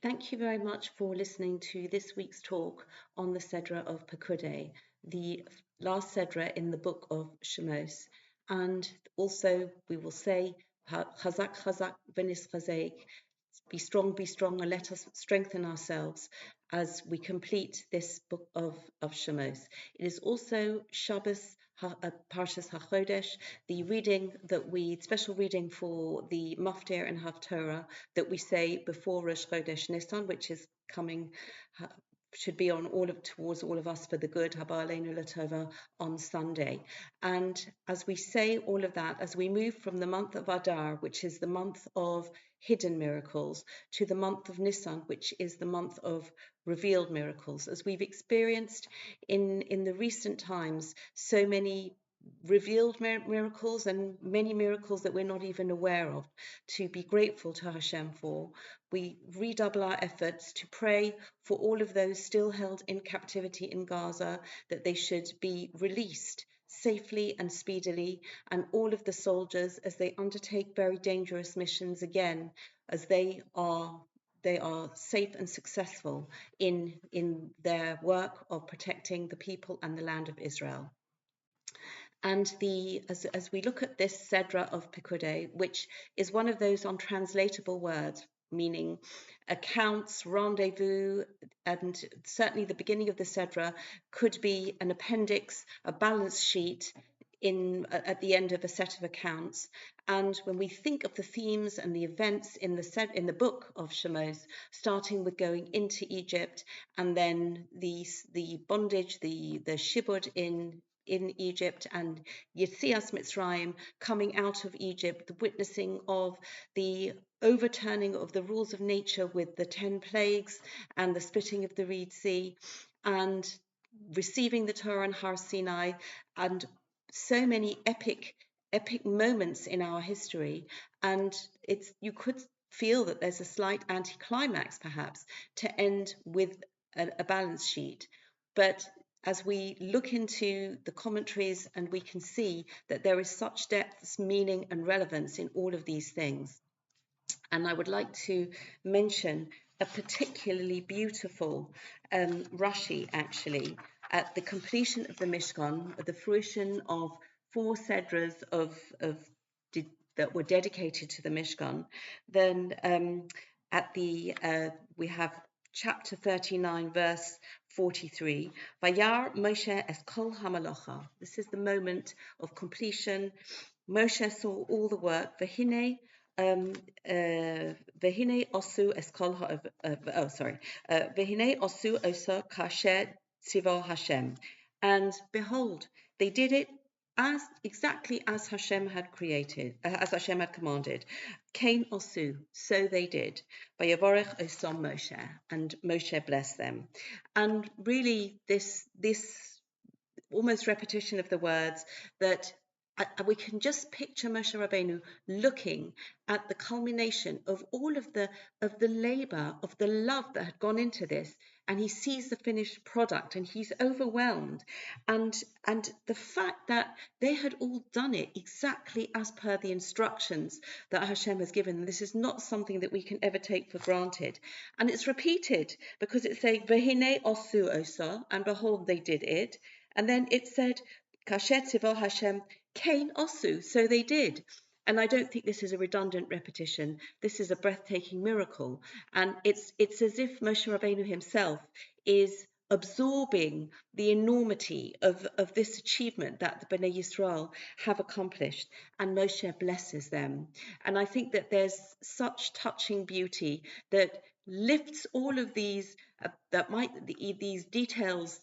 Thank you very much for listening to this week's talk on the Sedra of Pekudei, the last Sedra in the book of Shemos. And also, we will say, Chazak, Chazak, V'nis Chazek, be strong, and let us strengthen ourselves as we complete this book of Shemos. It is also Shabbos, Parshas Hachodesh, special reading for the Maftir and Haftorah that we say before Rosh Chodesh Nisan, which is coming, should be on towards all of us for the good, Haba Aleinu Latova, on Sunday. And as we say all of that, as we move from the month of Adar, which is the month of hidden miracles, to the month of Nisan, which is the month of revealed miracles, as we've experienced in the recent times, so many revealed miracles and many miracles that we're not even aware of, to be grateful to Hashem for. We redouble our efforts to pray for all of those still held in captivity in Gaza, that they should be released safely and speedily, and all of the soldiers as they undertake very dangerous missions again, as they are safe and successful in their work of protecting the people and the land of Israel. And as we look at this Sedra of Pekudei, which is one of those untranslatable words, meaning accounts, rendezvous, and certainly the beginning of the Sedra could be an appendix, a balance sheet at the end of a set of accounts. And when we think of the themes and the events in the book of Shemos, starting with going into Egypt, and then the bondage, the shibud in Egypt, and Yetzias Mitzrayim, coming out of Egypt, the witnessing of the overturning of the rules of nature with the 10 plagues and the splitting of the Red Sea, and receiving the Torah on Har Sinai, and so many epic moments in our history. And you could feel that there's a slight anticlimax perhaps to end with a balance sheet, but as we look into the commentaries, and we can see that there is such depth, meaning, and relevance in all of these things. And I would like to mention a particularly beautiful Rashi, actually, at the completion of the Mishkan, at the fruition of 4 Sedras that were dedicated to the Mishkan. Then we have chapter 39, verse 43. Vayar Moshe es kol hamalocha. This is the moment of completion. Moshe saw all the work. Vehine osu es kol Vehine osu osa kasher tzivo Hashem. And behold, they did it exactly as Hashem had commanded. Kain osu, so they did. Vayavorech osom Moshe, and Moshe blessed them. And really, this almost repetition of the words that we can just picture Moshe Rabbeinu looking at the culmination of all of the labor, of the love that had gone into this, and he sees the finished product and he's overwhelmed, and the fact that they had all done it exactly as per the instructions that Hashem has given. This is not something that we can ever take for granted, and it's repeated because it says Vehine osu osa, and behold, they did it. And then it said Kasher tzivo Hashem Kain osu, so they did. And I don't think this is a redundant repetition. This is a breathtaking miracle. And it's as if Moshe Rabbeinu himself is absorbing the enormity of this achievement that the Bnei Yisrael have accomplished, and Moshe blesses them. And I think that there's such touching beauty that lifts all of these these details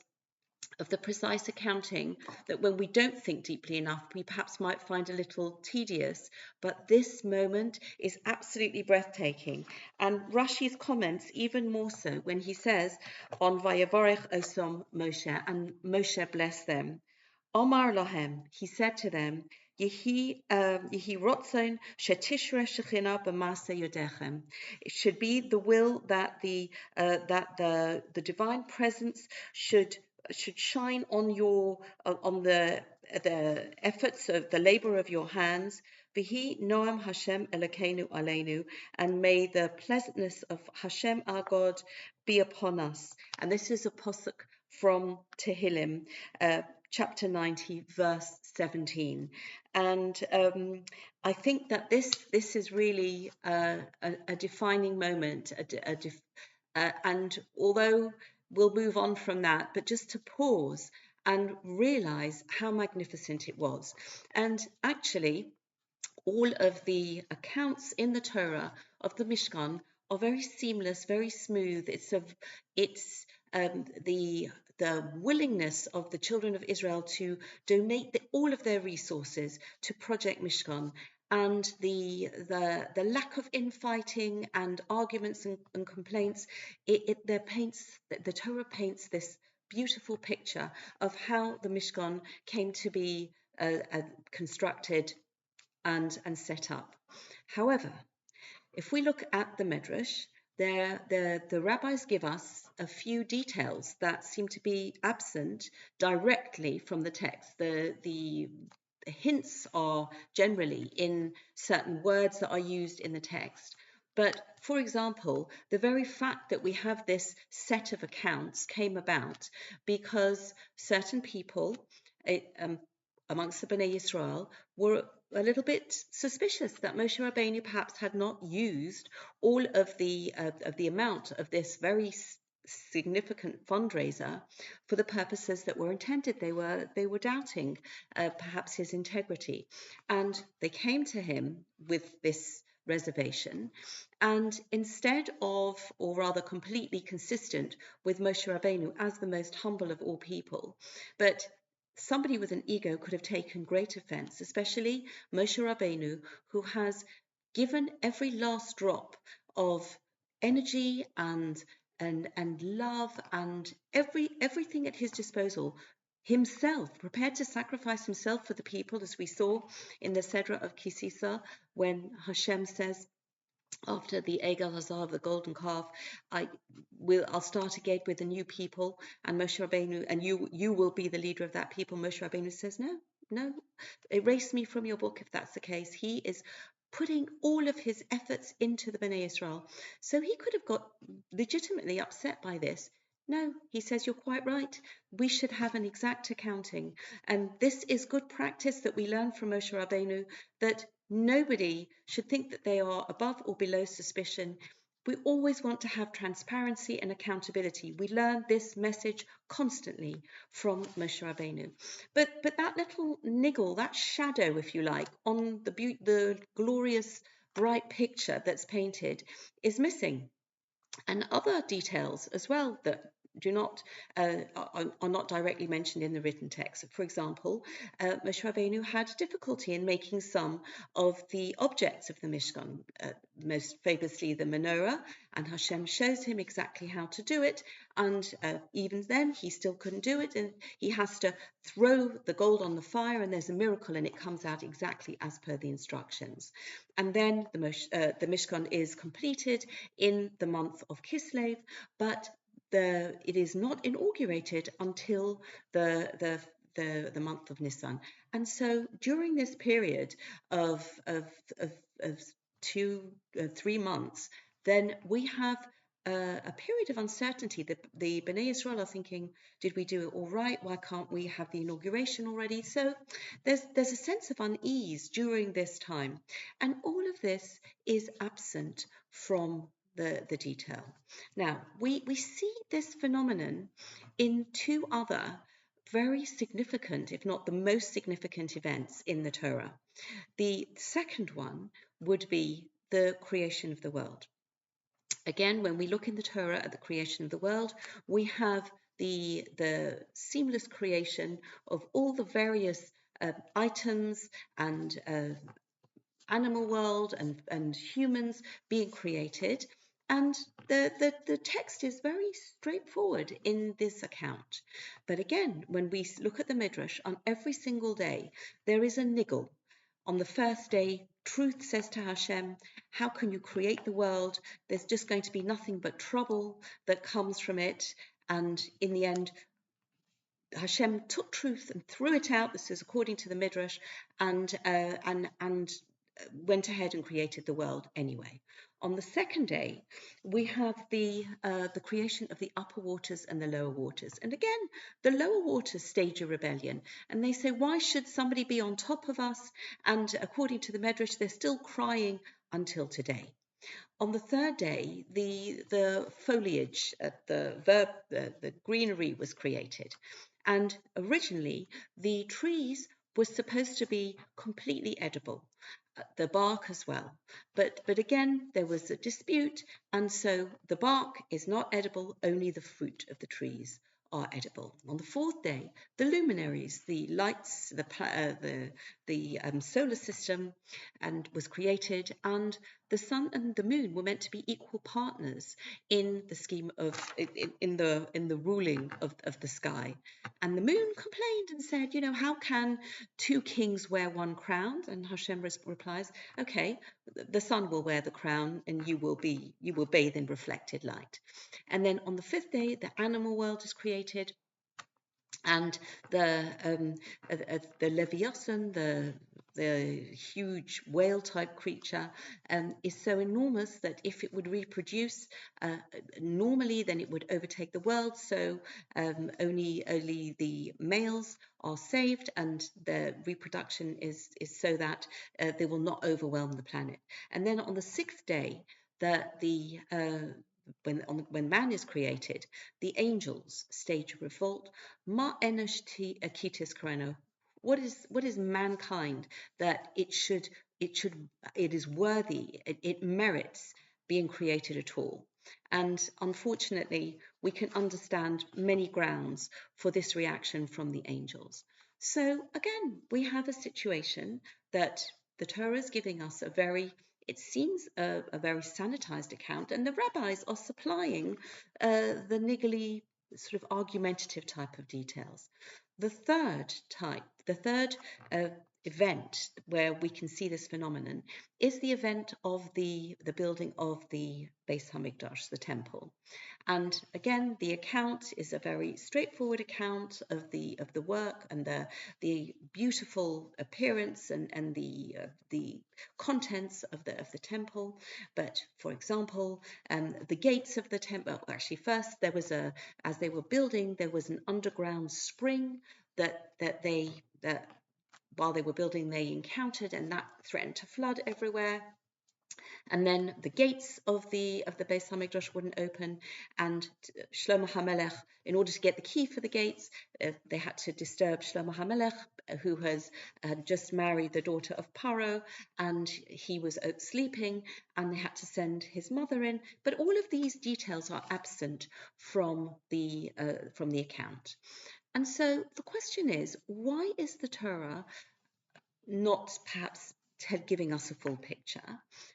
of the precise accounting that when we don't think deeply enough, we perhaps might find a little tedious. But this moment is absolutely breathtaking. And Rashi's comments even more so when he says on Vayavorech Osom Moshe, and Moshe blessed them. Omar Lahem, he said to them, Yehi rotzon shetishre shechina b'masa yodechem. It should be the will that the divine presence should shine on the efforts of the labor of your hands. V'hi noam Hashem Elokeinu aleinu, and may the pleasantness of Hashem our God be upon us. And this is a pasuk from Tehillim, chapter 90, verse 17. And I think that this is really a defining moment, and although we'll move on from that, but just to pause and realize how magnificent it was. And actually, all of the accounts in the Torah of the Mishkan are very seamless, very smooth. It's the willingness of the children of Israel to donate all of their resources to Project Mishkan, and the lack of infighting and arguments and complaints. The Torah paints this beautiful picture of how the Mishkan came to be constructed and set up. However, if we look at the Medrash, the rabbis give us a few details that seem to be absent directly from the text. The hints are generally in certain words that are used in the text. But for example, the very fact that we have this set of accounts came about because certain people amongst the Bnei Yisrael were a little bit suspicious that Moshe Rabbeinu perhaps had not used all of the amount of this very significant fundraiser for the purposes that were intended. They were doubting perhaps his integrity, and they came to him with this reservation. And instead of, or rather completely consistent with Moshe Rabbeinu as the most humble of all people, but somebody with an ego could have taken great offense, especially Moshe Rabbeinu, who has given every last drop of energy and love and everything at his disposal, himself, prepared to sacrifice himself for the people, as we saw in the Sedra of Kisisa, when Hashem says, after the Egel Hazar, the golden calf, I'll start again with a new people, and Moshe Rabbeinu, and you will be the leader of that people. Moshe Rabbeinu says, no, erase me from your book if that's the case. He is putting all of his efforts into the Bnei Israel. So he could have got legitimately upset by this. No, he says, you're quite right. We should have an exact accounting. And this is good practice that we learn from Moshe Rabbeinu, that nobody should think that they are above or below suspicion. We always want to have transparency and accountability. We learn this message constantly from Moshe Rabbeinu. But that little niggle, that shadow, if you like, on the glorious, bright picture that's painted is missing. And other details as well that do not are not directly mentioned in the written text. For example, Moshe Rabbeinu had difficulty in making some of the objects of the Mishkan, most famously the menorah, and Hashem shows him exactly how to do it, and even then he still couldn't do it, and he has to throw the gold on the fire, and there's a miracle, and it comes out exactly as per the instructions. And then the Mishkan is completed in the month of Kislev, but it is not inaugurated until the month of Nisan. And so during this period of 3 months, then we have a period of uncertainty. The Bnei Israel are thinking, did we do it all right? Why can't we have the inauguration already? So there's a sense of unease during this time. And all of this is absent from the detail. Now, we see this phenomenon in 2 other very significant, if not the most significant events in the Torah. The second one would be the creation of the world. Again, when we look in the Torah at the creation of the world, we have the seamless creation of all the various items and animal world and humans being created. And the text is very straightforward in this account. But again, when we look at the Midrash, on every single day, there is a niggle. On the first day, truth says to Hashem, how can you create the world? There's just going to be nothing but trouble that comes from it. And in the end, Hashem took truth and threw it out. This is according to the Midrash, and went ahead and created the world anyway. On the second day, we have the creation of the upper waters and the lower waters. And again, the lower waters stage a rebellion. And they say, why should somebody be on top of us? And according to the Medrash, they're still crying until today. On the third day, the foliage, the greenery was created. And originally, the trees were supposed to be completely edible, the bark as well. But again, there was a dispute, and so the bark is not edible, only the fruit of the trees are edible. On the fourth day, the luminaries, the lights, the solar system, and was created, and the sun and the moon were meant to be equal partners in the scheme of in the ruling of the sky. And the moon complained and said, how can two kings wear one crown? And Hashem replies, okay, the sun will wear the crown, and you will bathe in reflected light. And then on the fifth day, the animal world is created, and the Leviathan, the huge whale-type creature, is so enormous that if it would reproduce normally, then it would overtake the world. So only the males are saved, and the reproduction is so that they will not overwhelm the planet. And then on the sixth day, when man is created, the angels stage a revolt. Ma enosh akitis kreno. What is mankind that it is worthy, it merits being created at all? And unfortunately, we can understand many grounds for this reaction from the angels. So again, we have a situation that the Torah is giving us it seems a very sanitized account, and the rabbis are supplying the niggly, sort of argumentative type of details. The third event where we can see this phenomenon is the event of the building of the Beis Hamikdash, the temple. And again, the account is a very straightforward account of the work and the beautiful appearance and the contents of the temple. But for example, the gates of the temple. Actually, first as they were building, there was an underground spring that while they were building they encountered, and that threatened to flood everywhere. And then the gates of the Beis Hamikdash wouldn't open, and Shlomo HaMelech, in order to get the key for the gates, they had to disturb Shlomo HaMelech, who had just married the daughter of Paro, and he was sleeping, and they had to send his mother in. But all of these details are absent from the account. And so the question is, why is the Torah not perhaps giving us a full picture?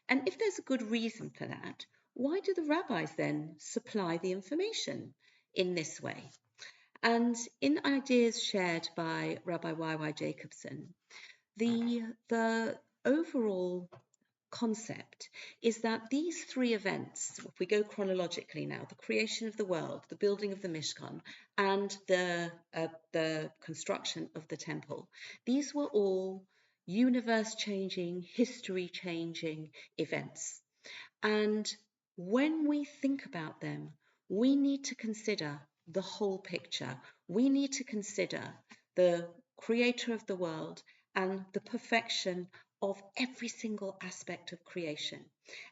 And if there's a good reason for that, why do the rabbis then supply the information in this way? And in ideas shared by Rabbi Y.Y. Jacobson, the overall concept is that these three events, if we go chronologically now, the creation of the world, the building of the Mishkan, and the construction of the temple, these were all universe-changing, history-changing events. And when we think about them, we need to consider the whole picture. We need to consider the creator of the world and the perfection of every single aspect of creation.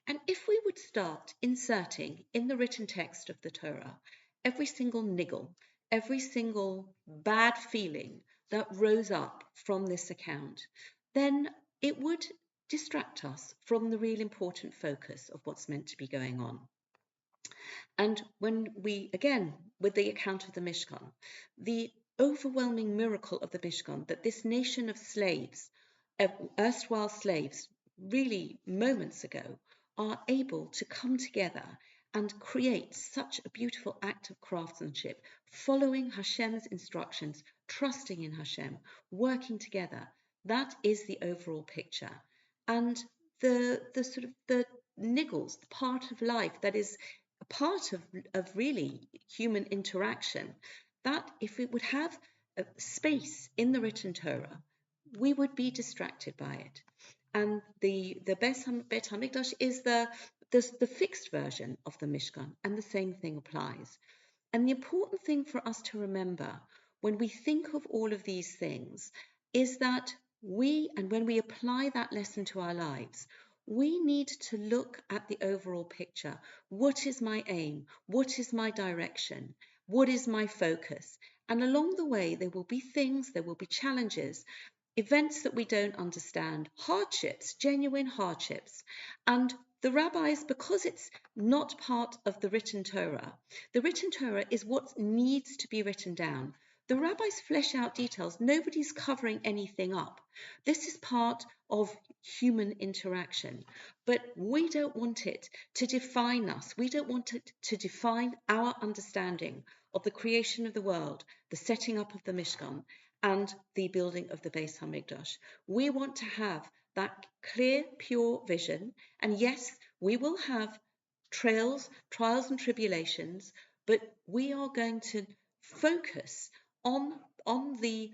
And if we would start inserting in the written text of the Torah every single niggle, every single bad feeling that rose up from this account, then it would distract us from the real important focus of what's meant to be going on. And when we, again, with the account of the Mishkan, the overwhelming miracle of the Mishkan, that this nation of slaves, erstwhile slaves, really moments ago, are able to come together and create such a beautiful act of craftsmanship, following Hashem's instructions, trusting in Hashem, working together. That is the overall picture. And the sort of the niggles, the part of life that is a part of really human interaction, that if it would have a space in the written Torah, we would be distracted by it. And the Beit HaMikdash is the fixed version of the Mishkan, and the same thing applies. And the important thing for us to remember when we think of all of these things is that when we apply that lesson to our lives, we need to look at the overall picture. What is my aim? What is my direction? What is my focus? And along the way, there will be things, there will be challenges, events that we don't understand, hardships, genuine hardships. And the rabbis, because it's not part of the written Torah is what needs to be written down. The rabbis flesh out details. Nobody's covering anything up. This is part of human interaction. But we don't want it to define us. We don't want it to define our understanding of the creation of the world, the setting up of the Mishkan, and the building of the Beis Hamikdash. We want to have that clear, pure vision. And yes, we will have trials and tribulations, but we are going to focus on the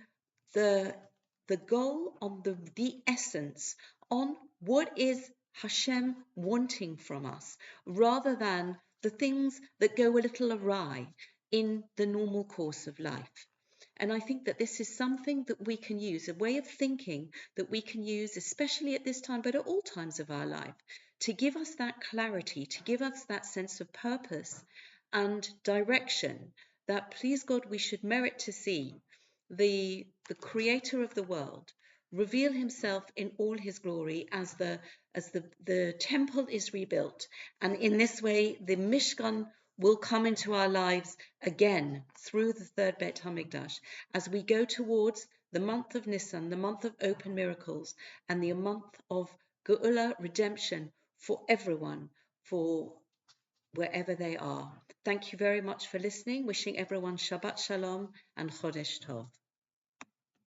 the goal, on the essence, on what is Hashem wanting from us, rather than the things that go a little awry in the normal course of life. And I think that this is something that we can use, a way of thinking that we can use, especially at this time, but at all times of our life, to give us that clarity, to give us that sense of purpose and direction that, please God, we should merit to see the creator of the world reveal himself in all his glory as the temple is rebuilt. And in this way, the Mishkan will come into our lives again through the third Beit HaMikdash as we go towards the month of Nisan, the month of open miracles, and the month of Geula, redemption for everyone, for wherever they are. Thank you very much for listening. Wishing everyone Shabbat Shalom and Chodesh Tov.